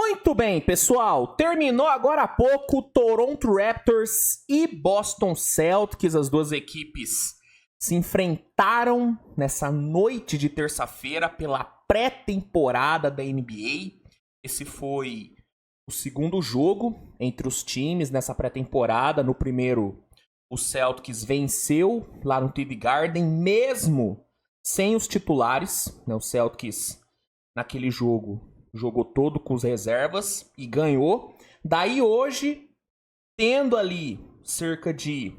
Muito bem, pessoal. Terminou agora há pouco Toronto Raptors e Boston Celtics. As duas equipes se enfrentaram nessa noite de terça-feira pela pré-temporada da NBA. Esse foi o segundo jogo entre os times nessa pré-temporada. No primeiro, o Celtics venceu lá no TD Garden, mesmo sem os titulares. O Celtics, naquele jogo, jogou todo com as reservas e ganhou. Daí hoje, tendo ali cerca de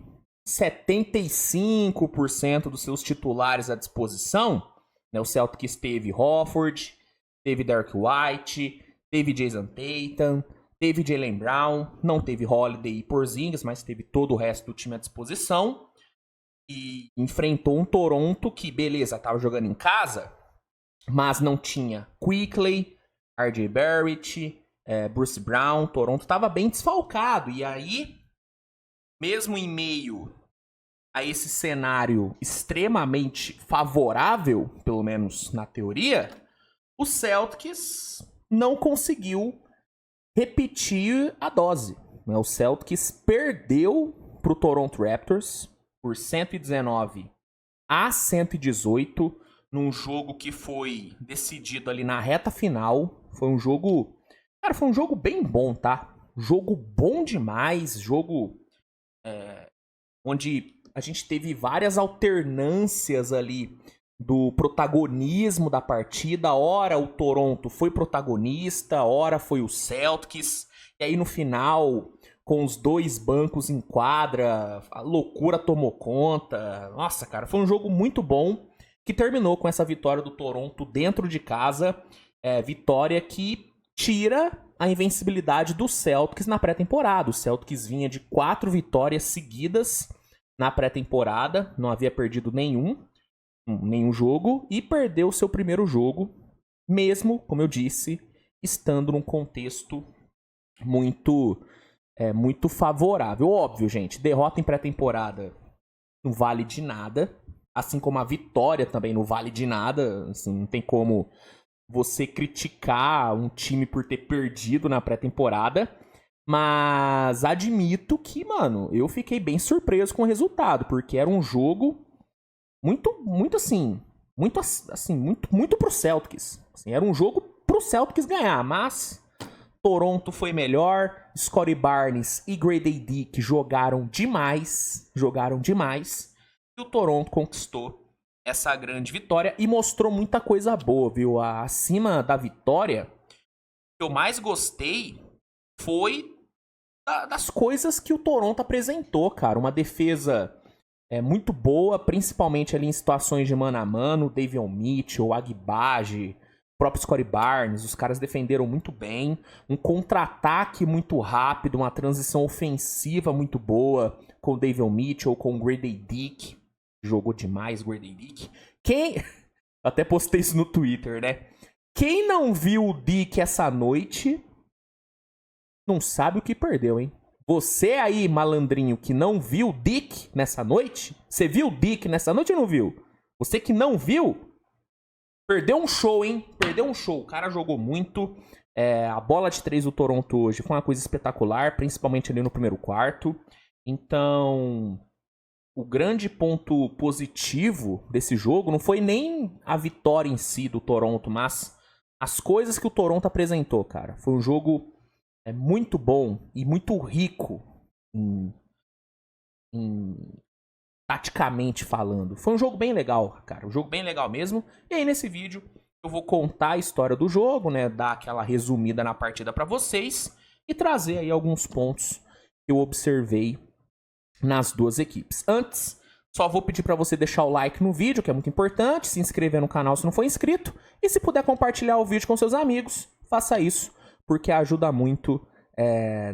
75% dos seus titulares à disposição, o Celtics teve Horford, teve Derek White, teve Jason Tatum, teve Jaylen Brown, não teve Holiday e Porzingis, mas teve todo o resto do time à disposição. E enfrentou um Toronto que, beleza, estava jogando em casa, mas não tinha Quickley, RJ Barrett, Bruce Brown. Toronto estava bem desfalcado. E aí, mesmo em meio a esse cenário extremamente favorável, pelo menos na teoria, o Celtics não conseguiu repetir a dose. O Celtics perdeu para o Toronto Raptors por 119-118, num jogo que foi decidido ali na reta final. Foi um jogo... Cara, foi um jogo bem bom, tá? Jogo bom demais. Jogo onde a gente teve várias alternâncias ali do protagonismo da partida. Ora o Toronto foi protagonista, ora foi o Celtics. E aí no final, com os dois bancos em quadra, a loucura tomou conta. Nossa, cara, foi um jogo muito bom, que terminou com essa vitória do Toronto dentro de casa. Vitória que tira a invencibilidade do Celtics na pré-temporada. O Celtics vinha de 4 vitórias seguidas na pré-temporada, não havia perdido nenhum jogo, e perdeu o seu primeiro jogo, mesmo, como eu disse, estando num contexto muito favorável. Óbvio, gente, derrota em pré-temporada não vale de nada, assim como a vitória também não vale de nada. Assim, não tem como você criticar um time por ter perdido na pré-temporada. Mas admito que, mano, eu fiquei bem surpreso com o resultado, porque era um jogo muito pro Celtics. Assim, era um jogo pro Celtics ganhar, mas Toronto foi melhor. Scottie Barnes e Grady Dick jogaram demais. E o Toronto conquistou essa grande vitória e mostrou muita coisa boa, viu? Acima da vitória, o que eu mais gostei foi das coisas que o Toronto apresentou, cara. Uma defesa muito boa, principalmente ali em situações de mano a mano. Davion Mitchell, Agbaji, o próprio Scottie Barnes, os caras defenderam muito bem. Um contra-ataque muito rápido, uma transição ofensiva muito boa com o Davion Mitchell, com o Grady Dick. Jogou demais o Grady Dick. Até postei isso no Twitter, né? Quem não viu o Dick essa noite não sabe o que perdeu, hein? Você aí, malandrinho, que não viu o Dick nessa noite? Você viu o Dick nessa noite ou não viu? Você que não viu, perdeu um show, hein? Perdeu um show. O cara jogou muito. A bola de 3 do Toronto hoje foi uma coisa espetacular, principalmente ali no primeiro quarto. Então, o grande ponto positivo desse jogo não foi nem a vitória em si do Toronto, mas as coisas que o Toronto apresentou, cara. Foi um jogo muito bom e muito rico taticamente falando. Foi um jogo bem legal, cara. Um jogo bem legal mesmo. E aí, nesse vídeo, eu vou contar a história do jogo, né? Dar aquela resumida na partida pra vocês e trazer aí alguns pontos que eu observei nas duas equipes. Antes, só vou pedir pra você deixar o like no vídeo, que é muito importante, se inscrever no canal se não for inscrito, e se puder compartilhar o vídeo com seus amigos, faça isso, porque ajuda muito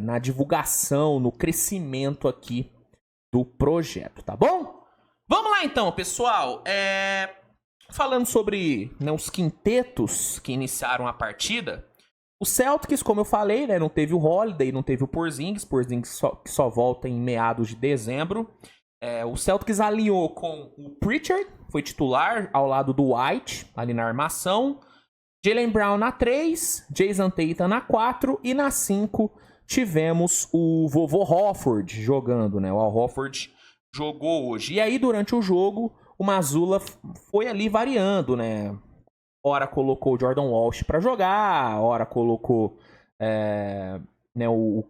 na divulgação, no crescimento aqui do projeto, tá bom? Vamos lá então, pessoal. Falando sobre os quintetos que iniciaram a partida, o Celtics, como eu falei, né, não teve o Holiday, não teve o Porzingis que só volta em meados de dezembro. O Celtics alinhou com o Pritchard, foi titular ao lado do White, ali na armação. Jaylen Brown na 3, Jason Tatum na 4 e na 5 tivemos o vovô Horford jogando, né? O Al Horford jogou hoje. E aí, durante o jogo, o Mazzulla foi ali variando, né? Ora colocou o Jordan Walsh pra jogar, ora colocou né, o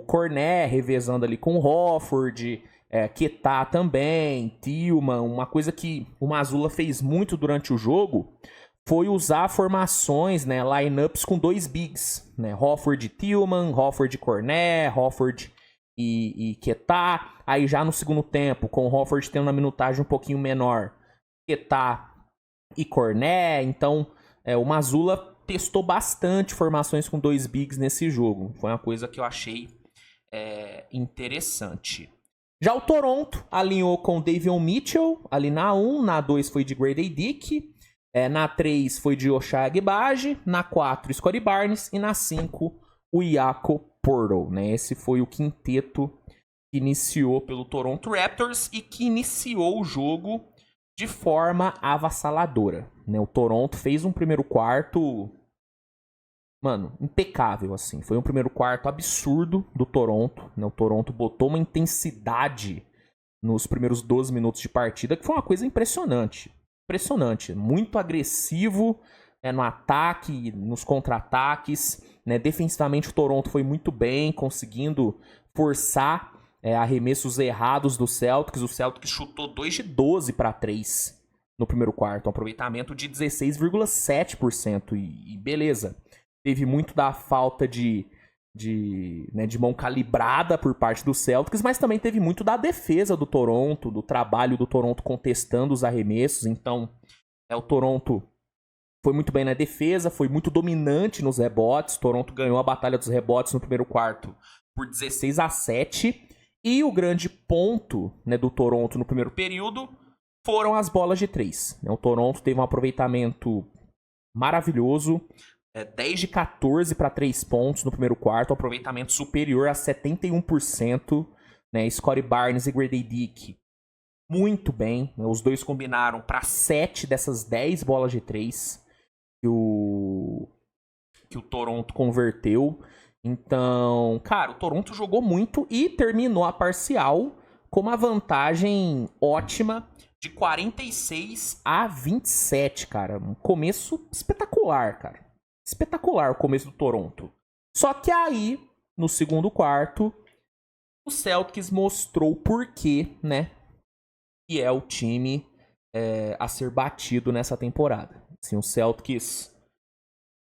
Cornet revezando ali com o Horford, Ketá também, Tillman. Uma coisa que o Mazzulla fez muito durante o jogo foi usar formações, né, lineups com 2 bigs, né, Horford e Tillman, Horford e Cornet, Horford e Ketá. Aí já no segundo tempo, com o Horford tendo uma minutagem um pouquinho menor, Ketá e Cornet. Então, o Mazzulla testou bastante formações com 2 bigs nesse jogo. Foi uma coisa que eu achei interessante. Já o Toronto alinhou com o Davion Mitchell, ali na 1, na 2 foi de Grady Dick, na 3 foi de Ochai Agbaji, na 4 Scottie Barnes e na 5 o Jakob Poeltl, né? Esse foi o quinteto que iniciou pelo Toronto Raptors e que iniciou o jogo de forma avassaladora, né? O Toronto fez um primeiro quarto, mano, impecável, assim. Foi um primeiro quarto absurdo do Toronto, né? O Toronto botou uma intensidade nos primeiros 12 minutos de partida que foi uma coisa impressionante. Impressionante. Muito agressivo no ataque, nos contra-ataques, né? Defensivamente o Toronto foi muito bem, conseguindo forçar arremessos errados do Celtics. O Celtics chutou 2 de 12 para 3 no primeiro quarto. Um aproveitamento de 16,7%. E beleza. Teve muito da falta de mão calibrada por parte do Celtics, mas também teve muito da defesa do Toronto, do trabalho do Toronto contestando os arremessos. Então, o Toronto foi muito bem na defesa, foi muito dominante nos rebotes. O Toronto ganhou a batalha dos rebotes no primeiro quarto por 16-7. E o grande ponto, né, do Toronto no primeiro período foram as bolas de 3. O Toronto teve um aproveitamento maravilhoso. 10 de 14 para 3 pontos no primeiro quarto, um aproveitamento superior a 71%. Né? Scottie Barnes e Grady Dick muito bem. Né? Os dois combinaram para 7 dessas 10 bolas de 3 que o Toronto converteu. Então, cara, o Toronto jogou muito e terminou a parcial com uma vantagem ótima de 46-27, cara. Um começo espetacular, cara. Espetacular o começo do Toronto. Só que aí, no segundo quarto, o Celtics mostrou o porquê, né? Que é o time a ser batido nessa temporada. Assim, o Celtics,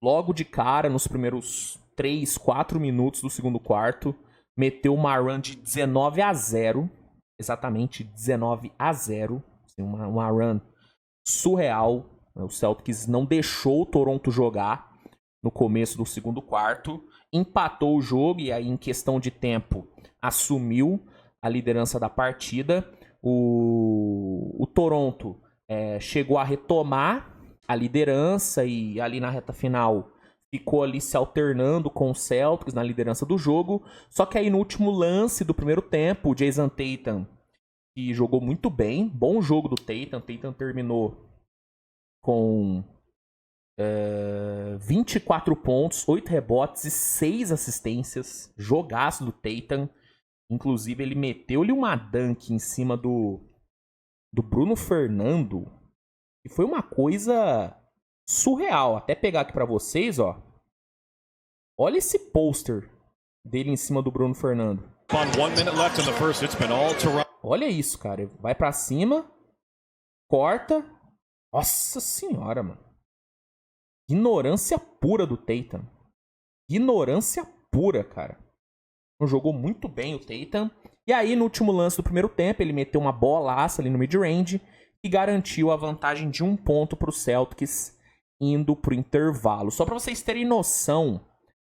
logo de cara, nos primeiros 3, 4 minutos do segundo quarto, meteu uma run de 19-0. Exatamente 19-0. Assim, uma run surreal. O Celtics não deixou o Toronto jogar no começo do segundo quarto, empatou o jogo e aí em questão de tempo assumiu a liderança da partida. O Toronto chegou a retomar a liderança e ali na reta final ficou ali se alternando com o Celtics na liderança do jogo. Só que aí no último lance do primeiro tempo, o Jason Tatum, que jogou muito bem, bom jogo do Tatum. Tatum terminou com 24 pontos, 8 rebotes e 6 assistências. Jogaço do Tatum. Inclusive, ele meteu-lhe uma dunk em cima do Bruno Fernando. E foi uma coisa surreal. Até pegar aqui pra vocês, ó. Olha esse pôster dele em cima do Bruno Fernando. Olha isso, cara. Vai pra cima. Corta. Nossa senhora, mano. Ignorância pura do Tatum. Ignorância pura, cara. Jogou muito bem o Tatum. E aí, no último lance do primeiro tempo, ele meteu uma bolaça ali no mid-range e garantiu a vantagem de 1 ponto pro Celtics indo pro intervalo. Só pra vocês terem noção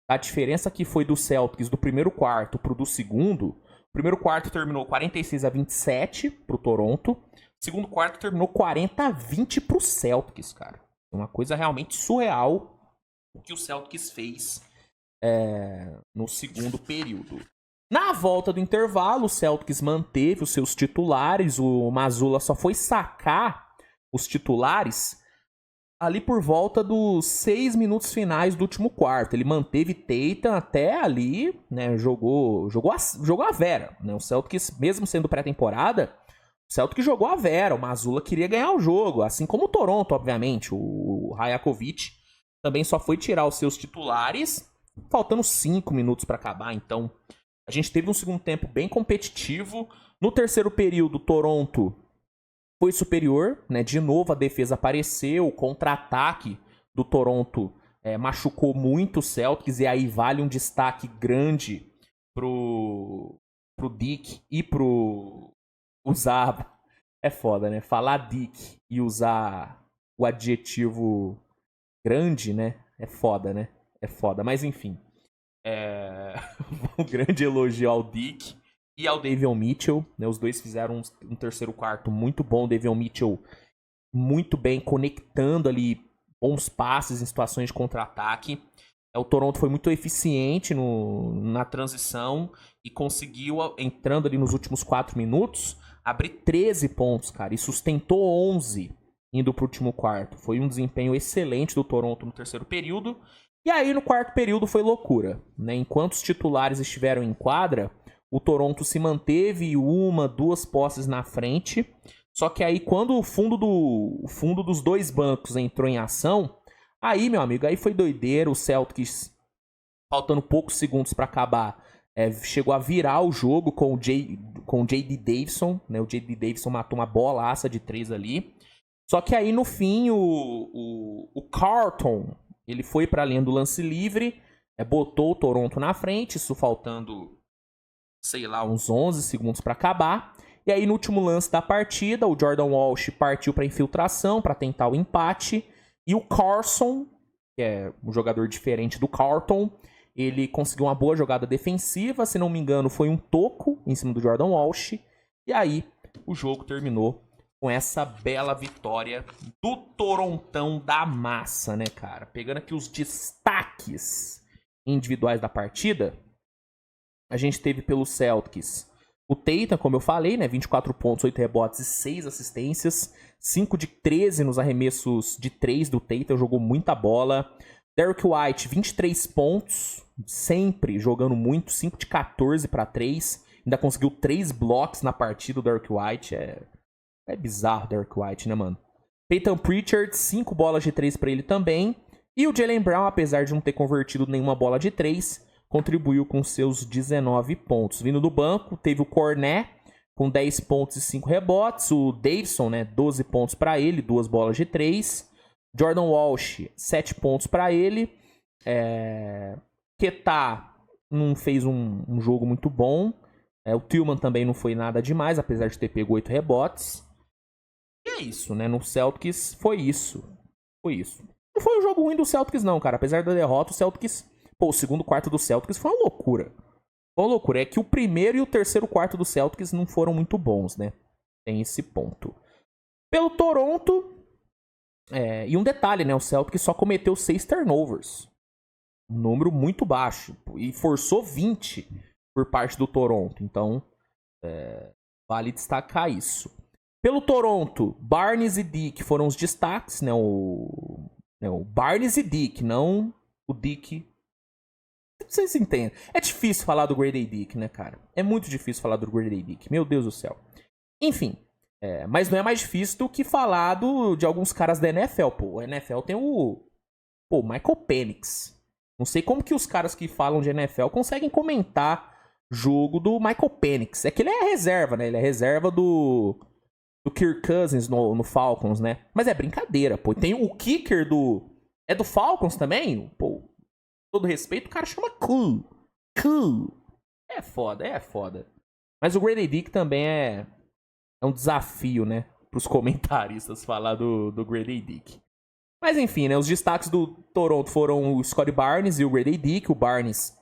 da diferença que foi do Celtics do primeiro quarto pro do segundo. O primeiro quarto terminou 46-27 pro Toronto. O segundo quarto terminou 40-20 pro Celtics, cara. Uma coisa realmente surreal o que o Celtics fez no segundo período. Na volta do intervalo, o Celtics manteve os seus titulares. O Mazzulla só foi sacar os titulares ali por volta dos 6 minutos finais do último quarto. Ele manteve Tatum até ali, né? Jogou a Vera, né? O Celtics, mesmo sendo pré-temporada, o Celtics jogou a Vera. O Mazzulla queria ganhar o jogo, assim como o Toronto, obviamente. O Rajakovic também só foi tirar os seus titulares, faltando 5 minutos para acabar. Então, a gente teve um segundo tempo bem competitivo. No terceiro período, Toronto foi superior, né? De novo a defesa apareceu, o contra-ataque do Toronto machucou muito o Celtics, e aí vale um destaque grande pro Dick e pro usar... É foda, né? Falar Dick e usar o adjetivo grande, né? É foda, né? É foda, mas enfim. Um grande elogio ao Dick e ao Davion Mitchell, né? Os dois fizeram um terceiro quarto muito bom. O Davion Mitchell muito bem, conectando ali bons passes em situações de contra-ataque. O Toronto foi muito eficiente na transição e conseguiu, entrando ali nos últimos 4 minutos, abrir 13 pontos, cara, e sustentou 11 indo pro último quarto. Foi um desempenho excelente do Toronto no terceiro período. E aí no quarto período foi loucura, né? Enquanto os titulares estiveram em quadra, o Toronto se manteve 1, 2 posses na frente. Só que aí quando o fundo dos dois bancos entrou em ação, aí, meu amigo, aí foi doideira. O Celtics, faltando poucos segundos para acabar, chegou a virar o jogo com o J.D. Davison, né? O J.D. Davison matou uma bolaça de 3 ali. Só que aí, no fim, o Carlton, ele foi para a linha do lance livre, botou o Toronto na frente, isso faltando, sei lá, uns 11 segundos para acabar. E aí, no último lance da partida, o Jordan Walsh partiu para infiltração, para tentar o empate. E o Carson, que é um jogador diferente do Carlton, ele conseguiu uma boa jogada defensiva. Se não me engano, foi um toco em cima do Jordan Walsh. E aí, o jogo terminou com essa bela vitória do Torontão da massa, né, cara? Pegando aqui os destaques individuais da partida, a gente teve pelo Celtics o Tatum, como eu falei, né? 24 pontos, 8 rebotes e 6 assistências. 5 de 13 nos arremessos de 3 do Tatum, jogou muita bola. Derrick White, 23 pontos, sempre jogando muito. 5 de 14 para 3. Ainda conseguiu 3 blocos na partida. O Derrick White é bizarro, Derrick White, né, mano? Peyton Pritchard, 5 bolas de 3 para ele também. E o Jaylen Brown, apesar de não ter convertido nenhuma bola de 3, contribuiu com seus 19 pontos. Vindo do banco, teve o Cornet com 10 pontos e 5 rebotes. O Davidson, né, 12 pontos para ele, 2 bolas de 3. Jordan Walsh, 7 pontos para ele. Ketá não fez um jogo muito bom. O Tillman também não foi nada demais, apesar de ter pego 8 rebotes. E é isso, né? No Celtics foi isso. Não foi um jogo ruim do Celtics, não, cara. Apesar da derrota, o Celtics... Pô, o segundo quarto do Celtics foi uma loucura. É que o primeiro e o terceiro quarto do Celtics não foram muito bons, né? Tem esse ponto. Pelo Toronto... e um detalhe, né? O Celtics só cometeu 6 turnovers. Um número muito baixo. E forçou 20 por parte do Toronto. Então, vale destacar isso. Pelo Toronto, Barnes e Dick foram os destaques, né? O Barnes e Dick, não o Dick. Não sei se entende. É difícil falar do Grady Dick, né, cara? É muito difícil falar do Grady Dick. Meu Deus do céu. Enfim, mas não é mais difícil do que falar de alguns caras da NFL, pô. O NFL tem o Michael Penix. Não sei como que os caras que falam de NFL conseguem comentar jogo do Michael Penix. É que ele é reserva, né? Ele é reserva do Kirk Cousins no Falcons, né? Mas é brincadeira, pô. Tem o kicker do Falcons também? Pô, todo respeito, o cara chama Cool. É foda. Mas o Grady Dick também é um desafio, né? Pros comentaristas falar do Grady Dick. Mas enfim, né? Os destaques do Toronto foram o Scottie Barnes e o Grady Dick. O Barnes,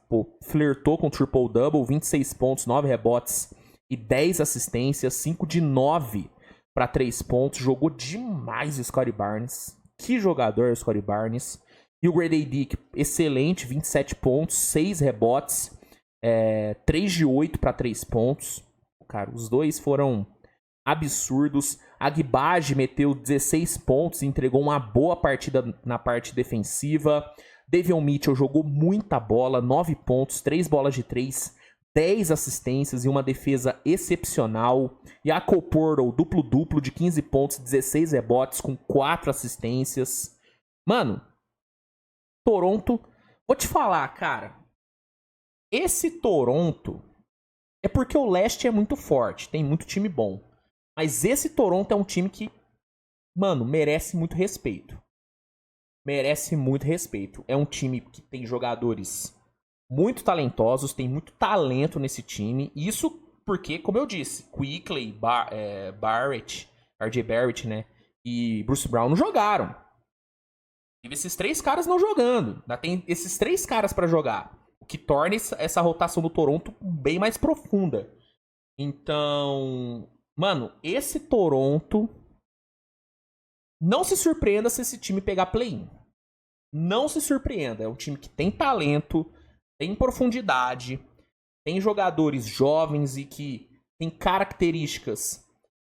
flertou com o triple-double, 26 pontos, 9 rebotes e 10 assistências, 5 de 9 para 3 pontos. Jogou demais o Scottie Barnes. Que jogador o Scottie Barnes. E o Grady Dick, excelente, 27 pontos, 6 rebotes, 3 de 8 para 3 pontos. Cara, os dois foram absurdos. Agbaji meteu 16 pontos e entregou uma boa partida na parte defensiva. Davion Mitchell jogou muita bola, 9 pontos, 3 bolas de 3, 10 assistências e uma defesa excepcional. Jakob Poeltl, duplo-duplo de 15 pontos, 16 rebotes com 4 assistências. Mano, Toronto, vou te falar, cara, esse Toronto é porque o leste é muito forte, tem muito time bom. Mas esse Toronto é um time que, mano, merece muito respeito. Merece muito respeito. É um time que tem jogadores muito talentosos, tem muito talento nesse time. Isso porque, como eu disse, Quickley, Barrett, RJ Barrett, né, e Bruce Brown não jogaram. Teve esses 3 caras não jogando. Ainda tem esses 3 caras pra jogar. O que torna essa rotação do Toronto bem mais profunda. Então, mano, esse Toronto... Não se surpreenda se esse time pegar play-in. Não se surpreenda. É um time que tem talento, tem profundidade, tem jogadores jovens e que tem características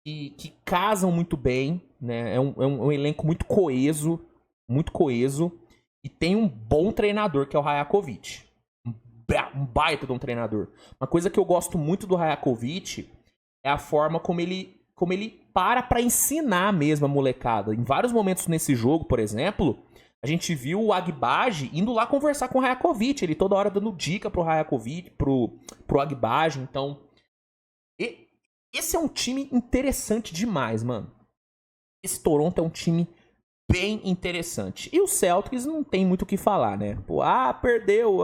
que casam muito bem, né? É um elenco muito coeso, e tem um bom treinador, que é o Rajakovic. Um baita de um treinador. Uma coisa que eu gosto muito do Rajakovic é a forma como ele para ensinar mesmo a molecada. Em vários momentos nesse jogo, por exemplo, a gente viu o Agbaji indo lá conversar com o Rajakovic. Ele toda hora dando dica pro Rajakovic, pro Agbaji. Então, esse é um time interessante demais, mano. Esse Toronto é um time bem interessante. E o Celtics não tem muito o que falar, né? Pô, perdeu.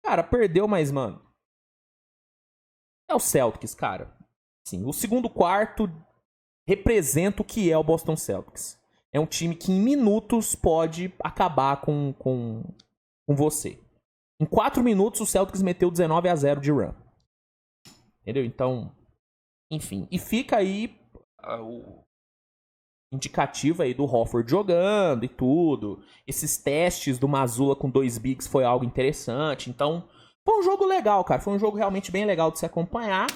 Cara, perdeu, mas, mano... É o Celtics, cara. Sim, o segundo quarto representa o que é o Boston Celtics. É um time que em minutos pode acabar com você. Em 4 minutos o Celtics meteu 19-0 de run. Entendeu? Então, enfim. E fica aí o indicativo aí do Horford jogando e tudo. Esses testes do Mazzulla com 2 bigs foi algo interessante. Então, foi um jogo legal, cara. Foi um jogo realmente bem legal de se acompanhar.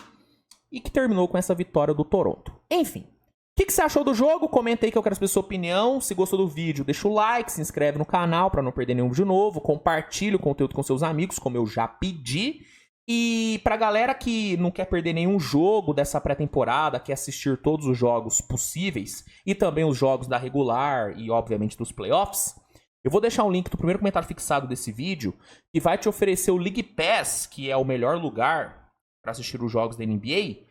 E que terminou com essa vitória do Toronto. Enfim, o que você achou do jogo? Comenta aí que eu quero saber a sua opinião. Se gostou do vídeo, deixa o like, se inscreve no canal para não perder nenhum vídeo novo. Compartilha o conteúdo com seus amigos, como eu já pedi. E pra galera que não quer perder nenhum jogo dessa pré-temporada, quer assistir todos os jogos possíveis, e também os jogos da regular e, obviamente, dos playoffs, eu vou deixar um link do primeiro comentário fixado desse vídeo, que vai te oferecer o League Pass, que é o melhor lugar para assistir os jogos da NBA,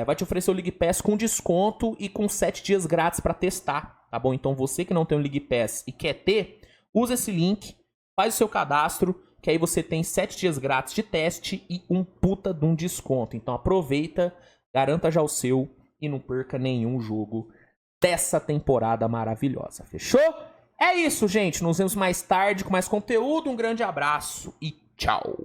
vai te oferecer o League Pass com desconto e com 7 dias grátis para testar, tá bom? Então você que não tem o League Pass e quer ter, usa esse link, faz o seu cadastro, que aí você tem 7 dias grátis de teste e um puta de um desconto. Então aproveita, garanta já o seu e não perca nenhum jogo dessa temporada maravilhosa, fechou? É isso, gente, nos vemos mais tarde com mais conteúdo, um grande abraço e tchau!